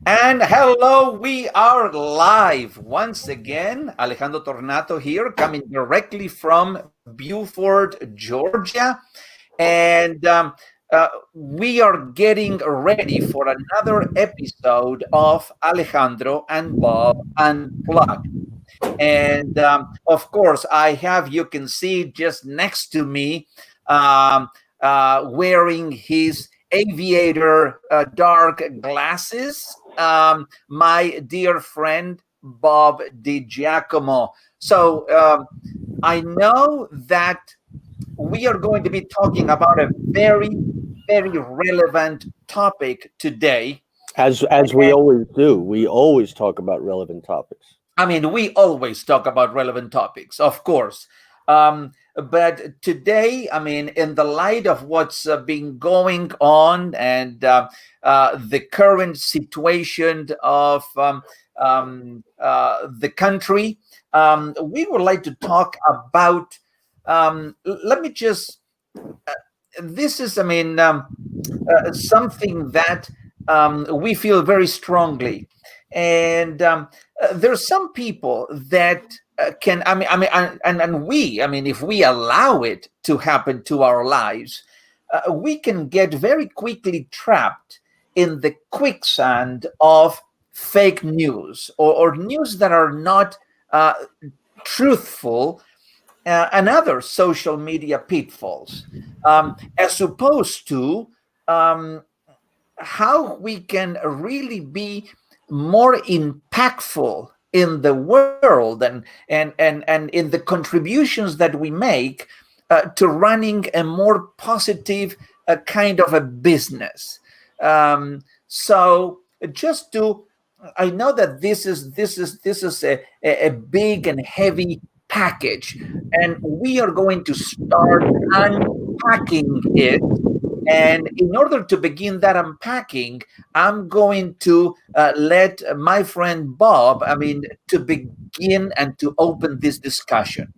And hello, we are live once again. Alejandro Tornato here, coming directly from Beaufort, Georgia. And we are getting ready for another episode of Alejandro and Bob Unplugged. And of course, I have, you can see just next to me, um, wearing his aviator dark glasses, my dear friend Bob DiGiacomo. So I know that we are going to be talking about a very relevant topic today. As we always do, we always talk about relevant topics. I mean, we always talk about relevant topics, of course. But today, I mean, in the light of what's been going on and the current situation of the country, we would like to talk about. Let me just. This is, I mean, something that we feel very strongly, and there's some people that can. And we. I mean, if we allow it to happen to our lives, we can get very quickly trapped in the quicksand of fake news or news that are not truthful, and other social media pitfalls, as opposed to um, how we can really be more impactful in the world and in the contributions that we make to running a more positive kind of a business. So just to, I know that this is a big and heavy package, and we are going to start unpacking it. And in order to begin that unpacking, I'm going to let my friend Bob, I mean, to begin and to open this discussion.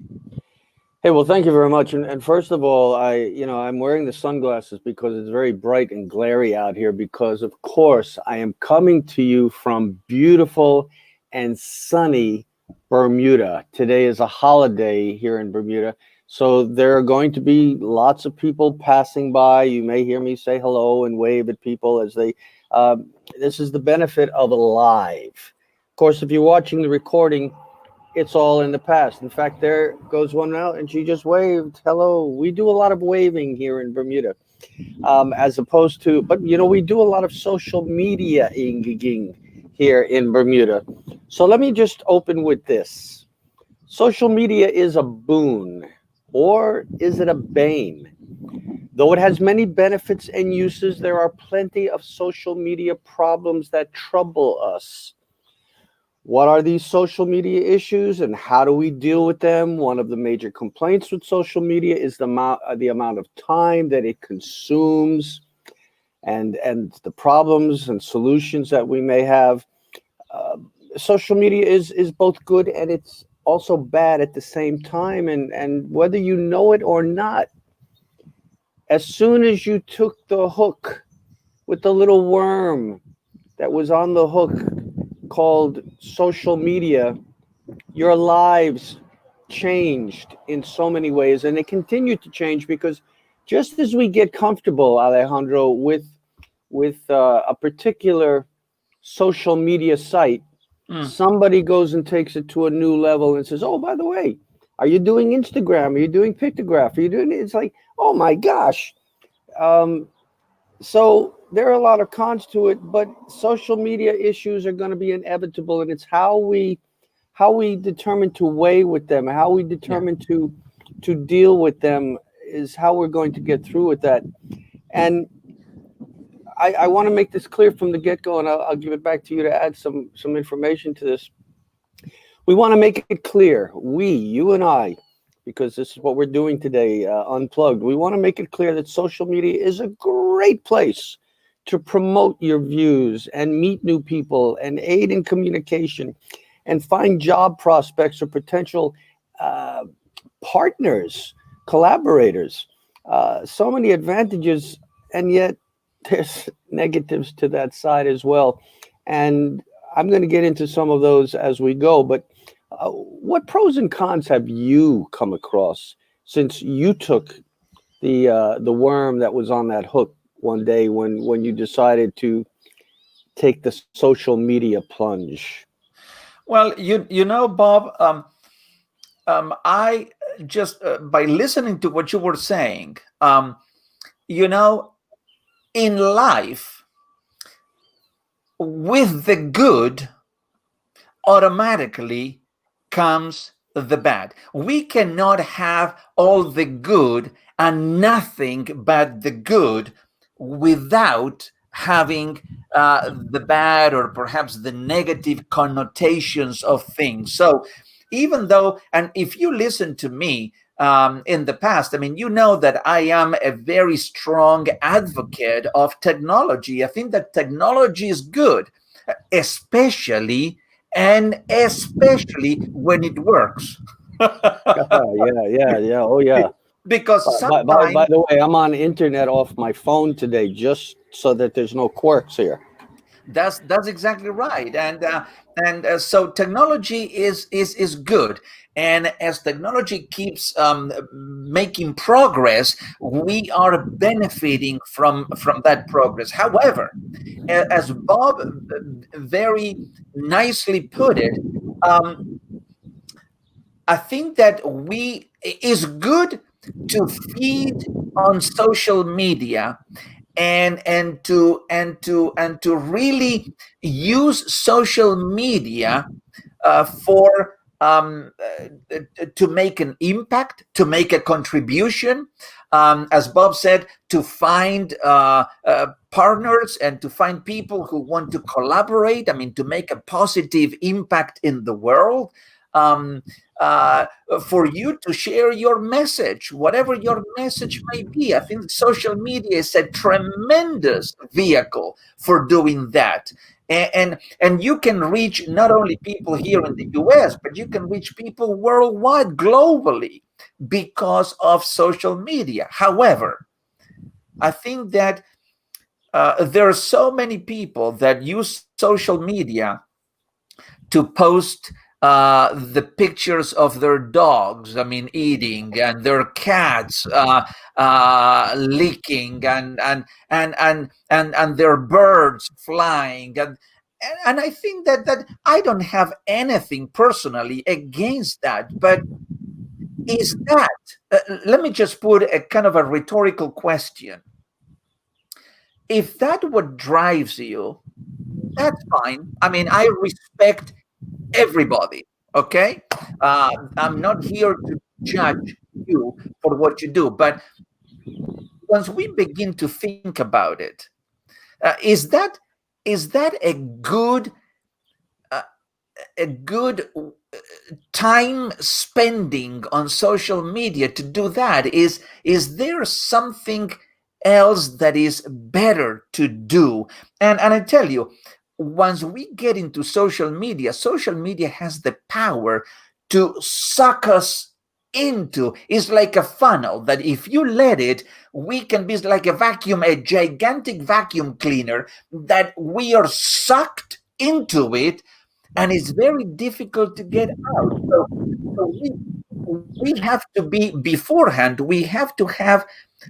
Hey, well, thank you very much. And first of all, I'm wearing the sunglasses because it's very bright and glary out here. Because of course, I am coming to you from beautiful and sunny Bermuda. Today is a holiday here in Bermuda, so there are going to be lots of people passing by. You may hear me say hello and wave at people as they. This is the benefit of a live. Of course, if you're watching the recording, it's all in the past. In fact, there goes one out, and she just waved. Hello. We do a lot of waving here in Bermuda, as opposed to, but we do a lot of social media inging here in Bermuda. So let me just open with this. Social media is a boon, or is it a bane? Though it has many benefits and uses, there are plenty of social media problems that trouble us. What are these social media issues and how do we deal with them? One of the major complaints with social media is the amount of time that it consumes, and the problems and solutions that we may have. Uh, Social media is both good and it's also bad at the same time, and whether you know it or not, as soon as you took the hook with the little worm that was on the hook called social media, your lives changed in so many ways, and they continue to change because just as we get comfortable, Alejandro, with a particular social media site, Mm. somebody goes and takes it to a new level and says, "Oh, by the way, are you doing Instagram? Are you doing pictograph? Are you doing?" It's like, "Oh my gosh!" Um, so there are a lot of cons to it, but social media issues are going to be inevitable, and it's how we determine to weigh with them, how we Yeah. determine to deal with them is how we're going to get through with that. And I want to make this clear from the get-go, and I'll give it back to you to add some information to this. We want to make it clear, you and I, because this is what we're doing today, Unplugged. We want to make it clear that social media is a great place to promote your views and meet new people and aid in communication and find job prospects or potential uh, partners, collaborators. So many advantages, and yet there's negatives to that side as well. And I'm going to get into some of those as we go. But what pros and cons have you come across since you took the worm that was on that hook one day when you decided to take the social media plunge? Well, you know, Bob, I just by listening to what you were saying, you know, in life, with the good automatically comes the bad. We cannot have all the good and nothing but the good without having the bad or perhaps the negative connotations of things. So, even though, and if you listen to me in the past, I mean, you know that I am a very strong advocate of technology. I think that technology is good, especially and especially when it works. Yeah, yeah, yeah. Oh, yeah. Because By sometimes the way, I'm on internet off my phone today just so that there's no quirks here. that's exactly right, and so technology is good, and as technology keeps making progress, we are benefiting from that progress. However, as Bob very nicely put it, um, I think that we is good to feed on social media and to really use social media for to make an impact, to make a contribution, as Bob said, to find partners and to find people who want to collaborate. I mean, to make a positive impact in the world. Um, uh, for you to share your message, whatever your message may be. I think social media is a tremendous vehicle for doing that. And you can reach not only people here in the US, but you can reach people worldwide, globally, because of social media. However, I think that there are so many people that use social media to post the pictures of their dogs, I mean, eating, and their cats licking, and their birds flying, and I think that I don't have anything personally against that, but is that let me just put a kind of a rhetorical question. If that what drives you, that's fine. I mean, I respect everybody. Okay, I'm not here to judge you for what you do, but once we begin to think about it, is that uh, a good time spending on social media to do that? Is there something else that is better to do? And I tell you, once we get into social media has the power to suck us into. It's like a funnel that if you let it, we can be like a vacuum, a gigantic vacuum cleaner, that we are sucked into it, and it's very difficult to get out. So we have to be beforehand, we have to have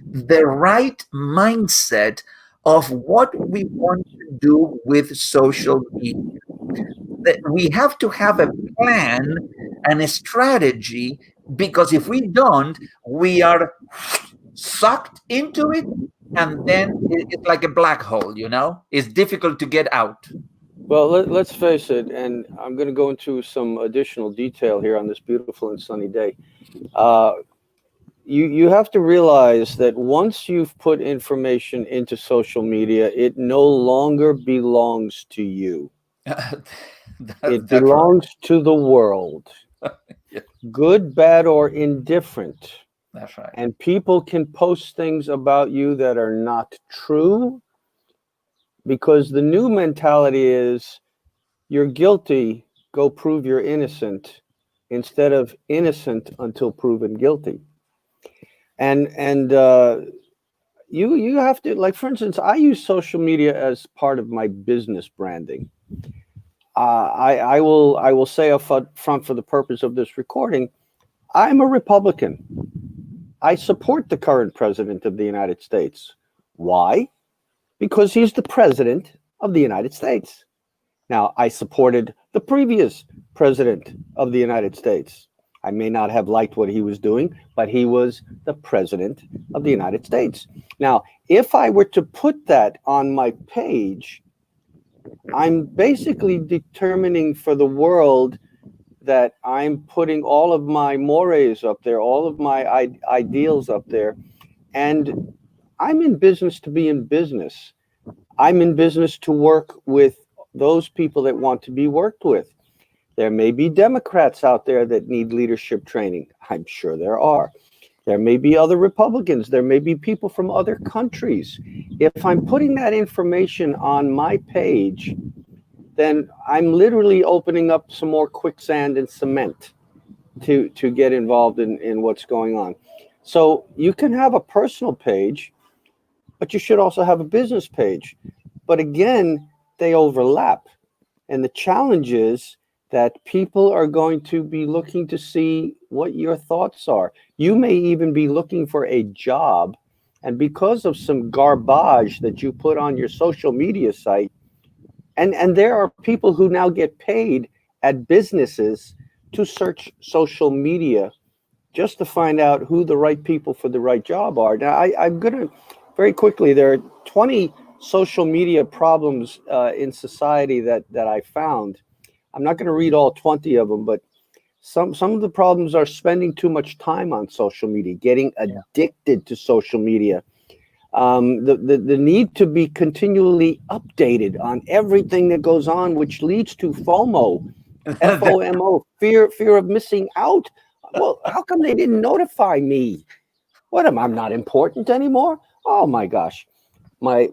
the right mindset of what we want to do with social media. That we have to have a plan and a strategy, because if we don't, we are sucked into it, and then it's like a black hole, it's difficult to get out. Well, let's face it, and I'm going to go into some additional detail here on this beautiful and sunny day. Uh, you have to realize that once you've put information into social media, it no longer belongs to you. It That's right. belongs to the world, Yeah, good, bad, or indifferent. that's right. And people can post things about you that are not true, because the new mentality is you're guilty, go prove you're innocent, instead of innocent until proven guilty. And you have to, like, for instance, I use social media as part of my business branding. I will say up front, for the purpose of this recording, I'm a Republican. I support the current president of the United States. Why? Because he's the president of the United States. Now, I supported the previous president of the United States. I may not have liked what he was doing, but he was the president of the United States. Now, if I were to put that on my page, I'm basically determining for the world that I'm putting all of my mores up there, all of my ideals up there. And I'm in business to be in business. I'm in business to work with those people that want to be worked with. There may be Democrats out there that need leadership training. I'm sure there are. There may be other Republicans. There may be people from other countries. If I'm putting that information on my page, then I'm literally opening up some more quicksand and cement to get involved in what's going on. So you can have a personal page, but you should also have a business page. But again, they overlap. And the challenge is that people are going to be looking to see what your thoughts are. You may even be looking for a job, and because of some garbage that you put on your social media site, and there are people who now get paid at businesses to search social media just to find out who the right people for the right job are. Now, I'm going to very quickly, there are 20 social media problems in society that I found. I'm not going to read all 20 of them, but some of the problems are spending too much time on social media, getting addicted to social media, the need to be continually updated on everything that goes on, which leads to FOMO, FOMO, fear of missing out. Well, how come they didn't notify me? What am I not important anymore? Oh my gosh, my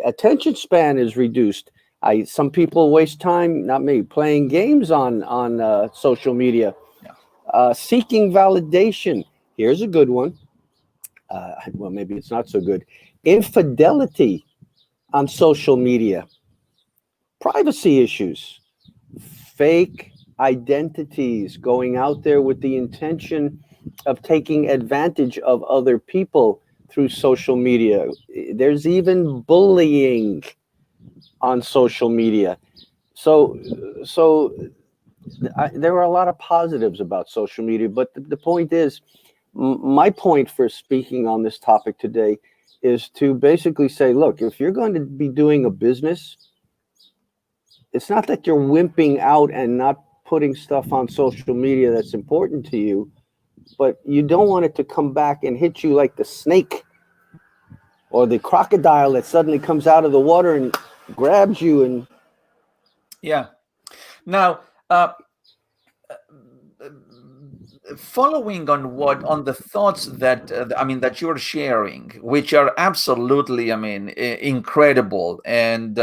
attention span is reduced. Some people waste time, not me, playing games on social media, seeking validation. Here's a good one. Well, maybe it's not so good. Infidelity on social media, privacy issues, fake identities, going out there with the intention of taking advantage of other people through social media. There's even bullying on social media. So there are a lot of positives about social media, but the point is, my point for speaking on this topic today is to basically say, look, if you're going to be doing a business, it's not that you're wimping out and not putting stuff on social media that's important to you, but you don't want it to come back and hit you like the snake or the crocodile that suddenly comes out of the water and grabs you. And yeah. Now, following on the thoughts that that you're sharing, which are absolutely incredible, and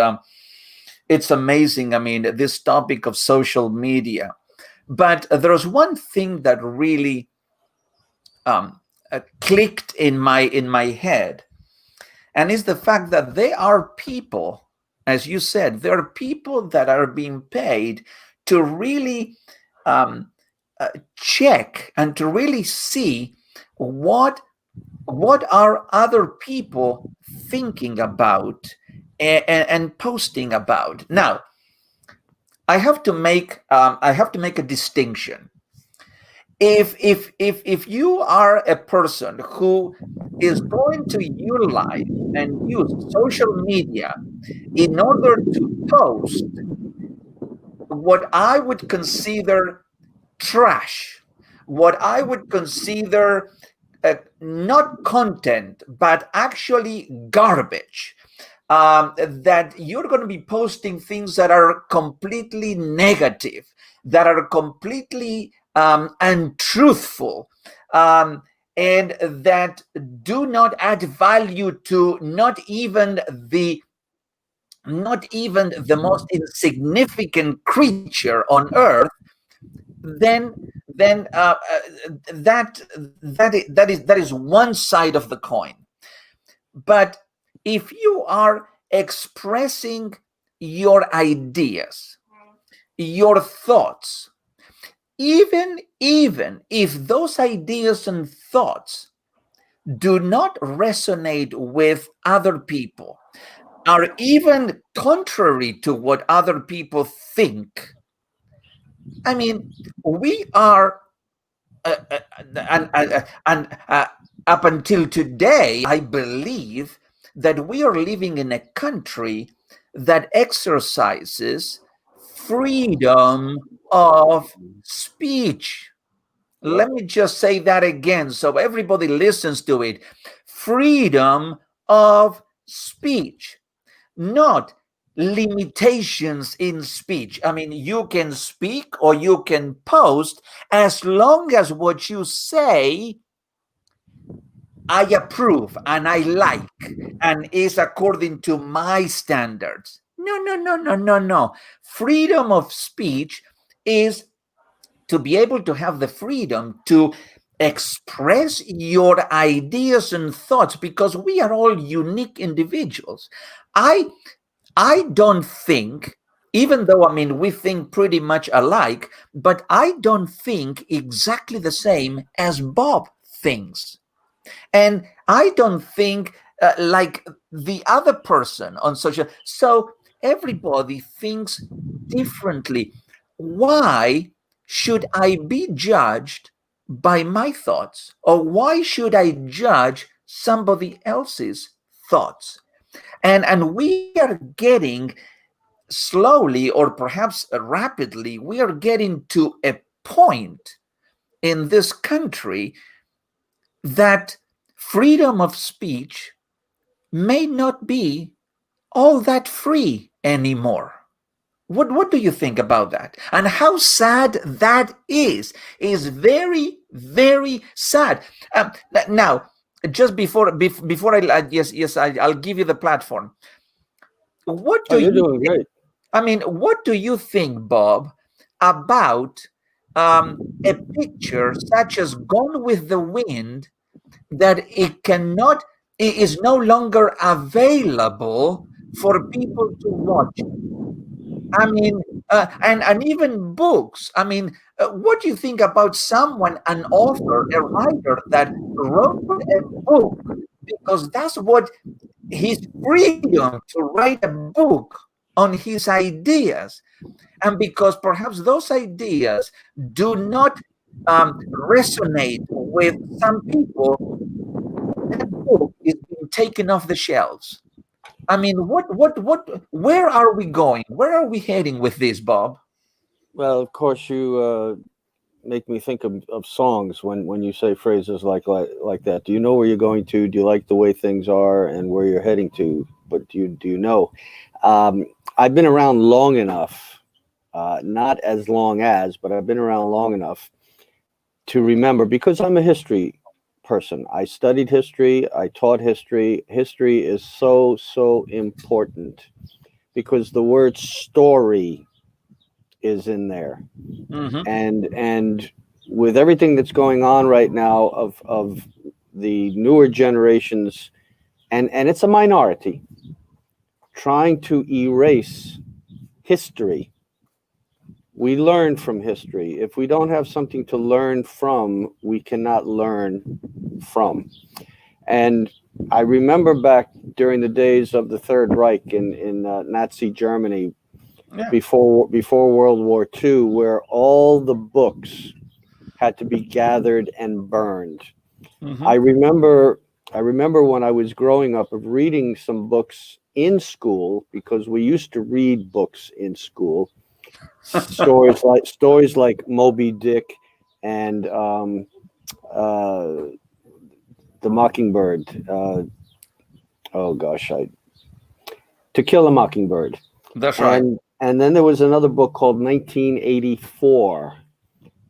it's amazing. This topic of social media, but there's one thing that really clicked in my head, and is the fact that there are people, as you said, there are people that are being paid to really check and to really see what are other people thinking about and posting about. Now, I have to make a distinction. If you are a person who is going to utilize and use social media in order to post what I would consider trash, what I would consider not content, but actually garbage, that you're going to be posting things that are completely negative, that are completely untruthful, and that do not add value to not even the most insignificant creature on earth, then that is one side of the coin. But if you are expressing your ideas, your thoughts, even if those ideas and thoughts do not resonate with other people, are even contrary to what other people think, I mean, we are, uh, uh, and up until today, I believe that we are living in a country that exercises freedom of speech. Yep. Let me just say that again so everybody listens to it. Freedom of speech, not limitations in speech. I mean, you can speak or you can post as long as what you say I approve and I like and is according to my standards. No, no, no, no, no, no. Freedom of speech is to be able to have the freedom to express your ideas and thoughts, because we are all unique individuals. I don't think, even though I mean we think pretty much alike, but I don't think exactly the same as Bob thinks. And I don't think like the other person on social. So everybody thinks differently. Why should I be judged by my thoughts, or why should I judge somebody else's thoughts? And we are getting slowly, or perhaps rapidly, we are getting to a point in this country that freedom of speech may not be all that free anymore. What do you think about that? And how sad that is very, very sad. Now, just before I'll give you the platform. What Oh, do you're you doing think? great. I mean, what do you think, Bob, about a picture such as Gone with the Wind, that it is no longer available for people to watch? I mean, and even books. I mean, what do you think about someone, an author, a writer that wrote a book because that's what his freedom to write a book on his ideas, and because perhaps those ideas do not resonate with some people, that book is being taken off the shelves. I mean, where are we going? Where are we heading with this, Bob? Well, of course, you make me think of songs when you say phrases like that. Do you know where you're going to? Do you like the way things are and where you're heading to? But do you know? I've been around long enough, not as long as, but I've been around long enough to remember, because I'm a history person. I studied history. I taught history. History is so important because the word story is in there, Mm-hmm. and with everything that's going on right now of the newer generations, and it's a minority trying to erase history. We learn from history. If we don't have something to learn from, we cannot learn from. And I remember back during the days of the Third Reich in Nazi Germany, Yeah. before World War II, where all the books had to be gathered and burned. Mm-hmm. I remember I remember when I was growing up of reading some books in school, because we used to read books in school. Stories like Moby Dick and uh, the Mockingbird. Oh gosh, To Kill a Mockingbird. That's right. And then there was another book called 1984.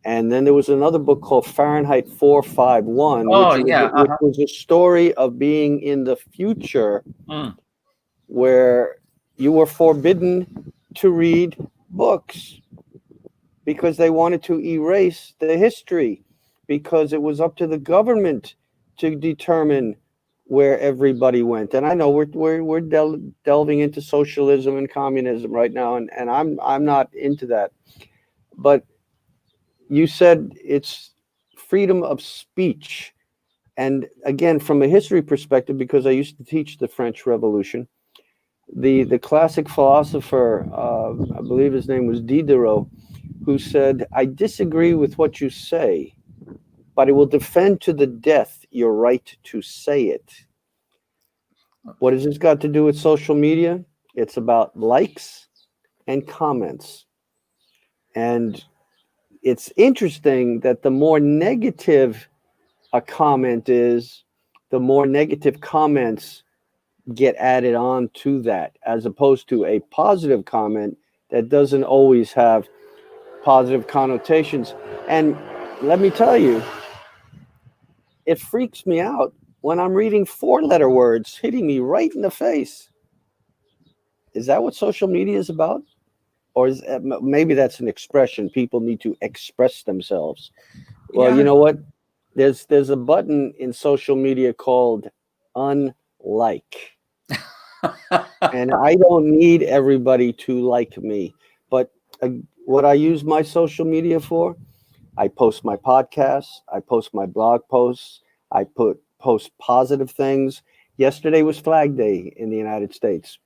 And then there was another book called Fahrenheit 451, Oh yeah. which was a story of being in the future, Mm. where you were forbidden to read books because they wanted to erase the history, because it was up to the government to determine where everybody went. And I know we're delving into socialism and communism right now, and I'm not into that. But you said it's freedom of speech. And again, from a history perspective, because I used to teach the French Revolution, the classic philosopher, I believe his name was Diderot, who said, "I disagree with what you say, but I will defend to the death your right to say it." What has this got to do with social media? It's about likes and comments. And it's interesting that the more negative a comment is, the more negative comments get added on to that, as opposed to a positive comment that doesn't always have positive connotations. And let me tell you, it freaks me out when I'm reading four-letter words hitting me right in the face. Is that what social media is about? Or is maybe that's an expression? People need to express themselves. Well, you Yeah. know what? There's a button in social media called unlike. And I don't need everybody to like me. But uh, what I use my social media for, I post my podcasts, I post my blog posts, I post positive things. Yesterday was Flag Day in the United States.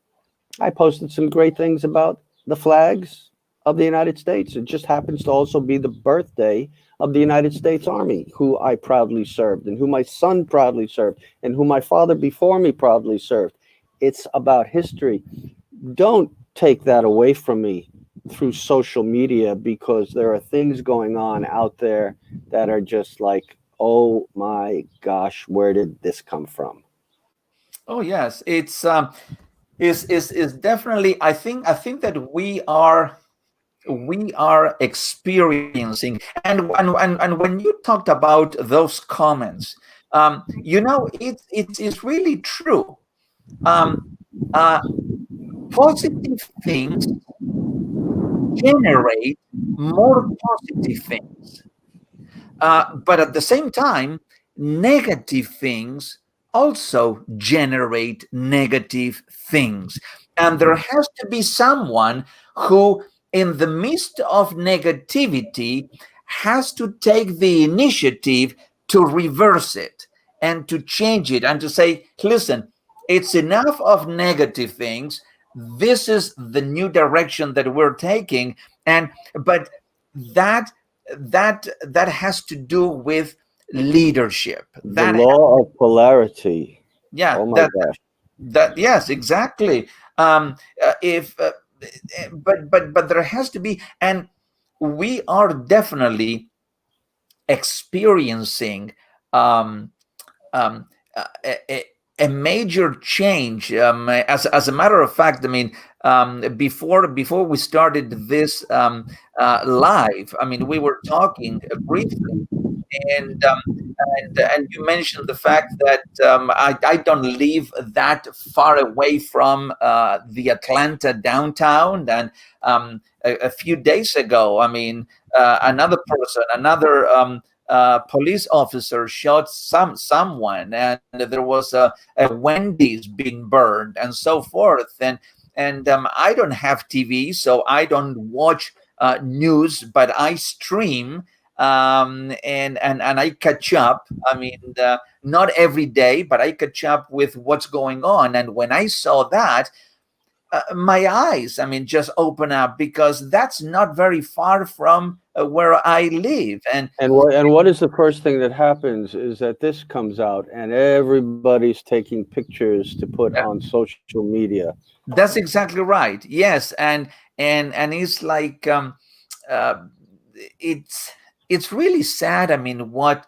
I posted some great things about the flags of the United States. It just happens to also be the birthday of the United States Army, who I proudly served, and who my son proudly served, and who my father before me proudly served. It's about history. Don't take that away from me through social media, because there are things going on out there that are just like, oh my gosh, where did this come from? Oh yes, it's is definitely. I think that we are experiencing, and when you talked about those comments, it's really true. Um, uh, Positive things generate more positive things. But at the same time, negative things also generate negative things. And there has to be someone who, in the midst of negativity, has to take the initiative to reverse it and to change it and to say, listen, it's enough of negative things. This is the new direction that we're taking. But that that has to do with leadership. The law of polarity. Yeah, Oh my that gosh. that yes, exactly. If but there has to be, and we are definitely experiencing um, um, a major change. As a matter of fact, I mean, before we started this live, I mean, we were talking briefly, and and you mentioned the fact that I don't live that far away from the Atlanta downtown, and a few days ago, I mean, another person, another police officer shot someone, and there was a Wendy's being burned, and so forth, and I don't have TV, so I don't watch news, but I stream, and I catch up. I mean, not every day, but I catch up with what's going on. And when I saw that, my eyes, I mean, just open up, because that's not very far from where I live. And what is the first thing that happens is that this comes out and everybody's taking pictures to put Uh, on social media. that's exactly right. Yes, and it's like uh, it's it's really sad. I mean, what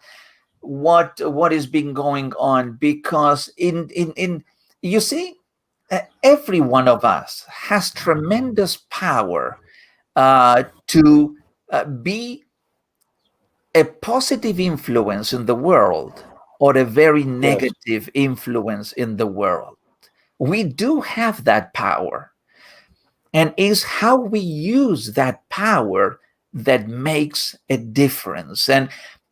is being going on, because in you see, every one of us has tremendous power to be a positive influence in the world or a very Yes. negative influence in the world. We do have that power, and it's how we use that power that makes a difference. And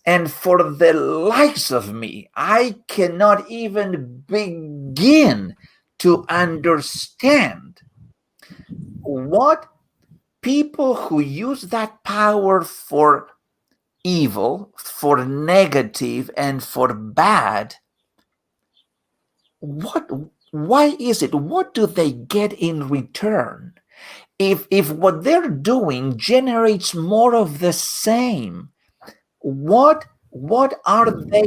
And for the likes of me, I cannot even begin to understand what people who use that power for evil, for negative, and for bad, what why is it? What do they get in return? If what they're doing generates more of the same, what are they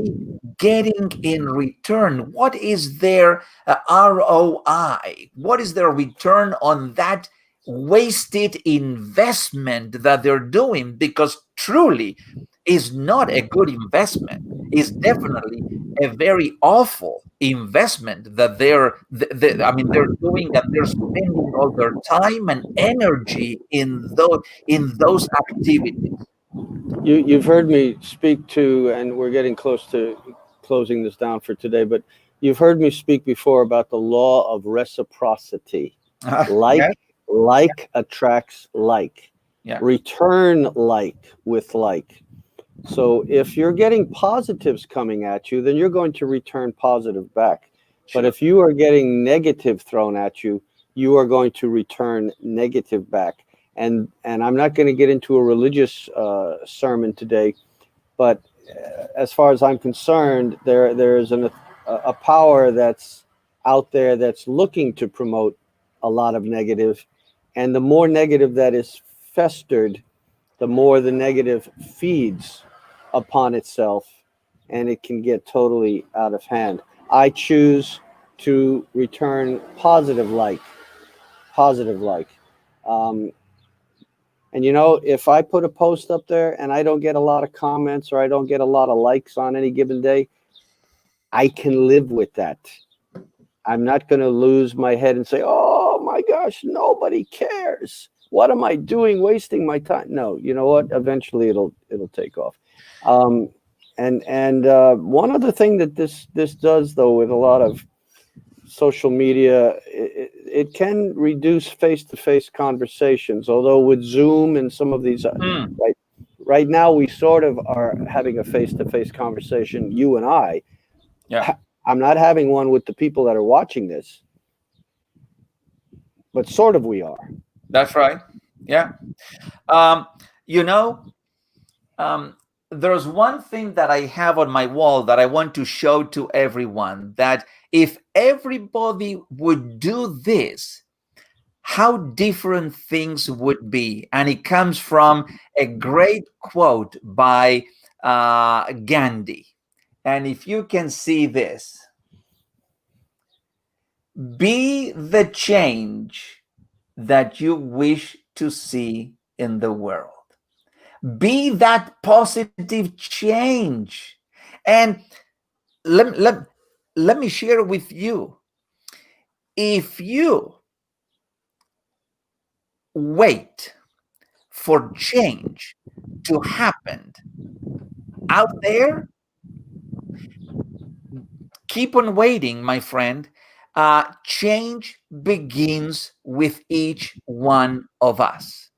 getting in return? What is their ROI? What is their return on that wasted investment that they're doing? Because truly is not a good investment. Is definitely a very awful investment that I mean, they're doing, and they're spending all their time and energy in those activities. You've heard me speak to, and we're getting close to closing this down for today, but you've heard me speak before about the law of reciprocity. Yeah, Like attracts like. yeah, Return like with like. So if you're getting positives coming at you, then you're going to return positive back. But sure. if you are getting negative thrown at you, you are going to return negative back. And I'm not going to get into a religious sermon today, but as far as I'm concerned, there is a power that's out there that's looking to promote a lot of negative, and the more negative that is festered, the more the negative feeds upon itself, and it can get totally out of hand. I choose to return positive like. Um, and if I put a post up there and I don't get a lot of comments or I don't get a lot of likes on any given day, I can live with that. I'm not going to lose my head and say, "Oh my gosh, nobody cares. What am I doing, wasting my time?" No, you know what? Eventually, it'll take off. Um, and one other thing that this does, though, with a lot of social media, it can reduce face-to-face conversations. Although with Zoom and some of these, Mm, right now we sort of are having a face-to-face conversation, you and I. yeah, I'm not having one with the people that are watching this, but sort of we are. that's right. Yeah. Um, you know, um, there's one thing that I have on my wall that I want to show to everyone, that if everybody would do this, how different things would be. And it comes from a great quote by Gandhi. And if you can see this, be the change that you wish to see in the world. Be that positive change. And let, let, let me share with you, if you wait for change to happen out there, keep on waiting, my friend. Change begins with each one of us.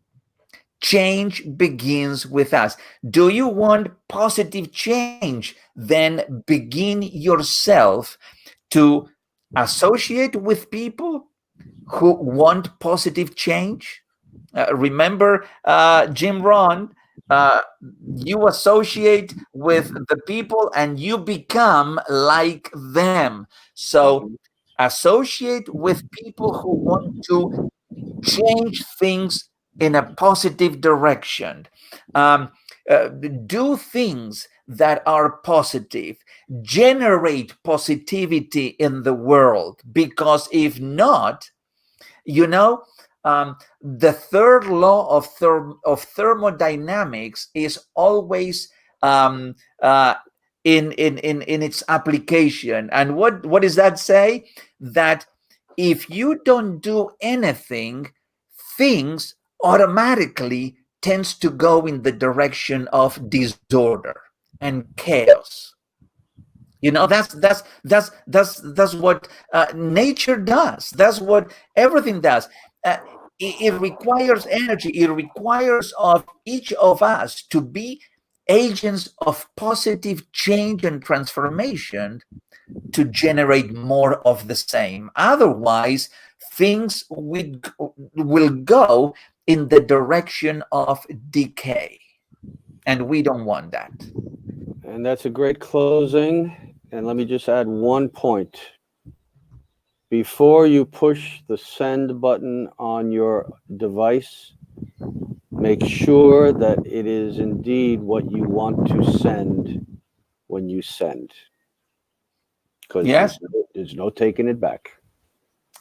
Change begins with us. Do you want positive change? Then begin yourself to associate with people who want positive change. Remember, Jim Rohn, uh, you associate with the people and you become like them. So associate with people who want to change things in a positive direction. Um, do things that are positive, generate positivity in the world, because if not, you know, the third law of thermodynamics is always um, uh, in its application. And what does that say? That if you don't do anything, things automatically tends to go in the direction of disorder and chaos. That's what nature does. That's what everything does. It requires energy. It requires of each of us to be agents of positive change and transformation to generate more of the same. Otherwise, things will go in the direction of decay. And we don't want that. And that's a great closing. And let me just add one point. Before you push the send button on your device, make sure that it is indeed what you want to send when you send. Because Yes, there's no taking it back.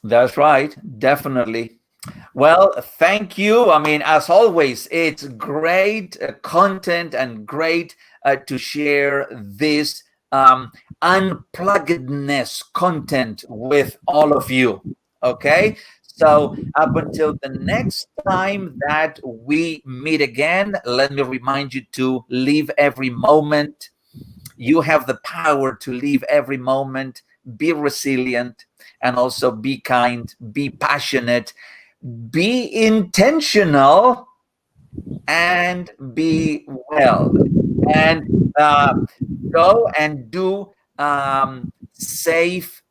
that's right. Definitely. Well, thank you. I mean, as always, it's great content and great to share this unpluggedness content with all of you. Okay. So, up until the next time that we meet again, let me remind you to live every moment. You have the power to live every moment, be resilient, and also be kind, be passionate, be intentional, and be well. And go and do safe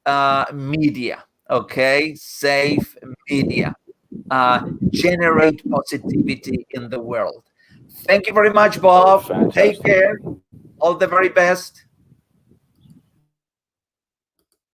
media. Okay, safe media. Generate positivity in the world. Thank you very much, Bob. Take Fantastic. care. All the very best.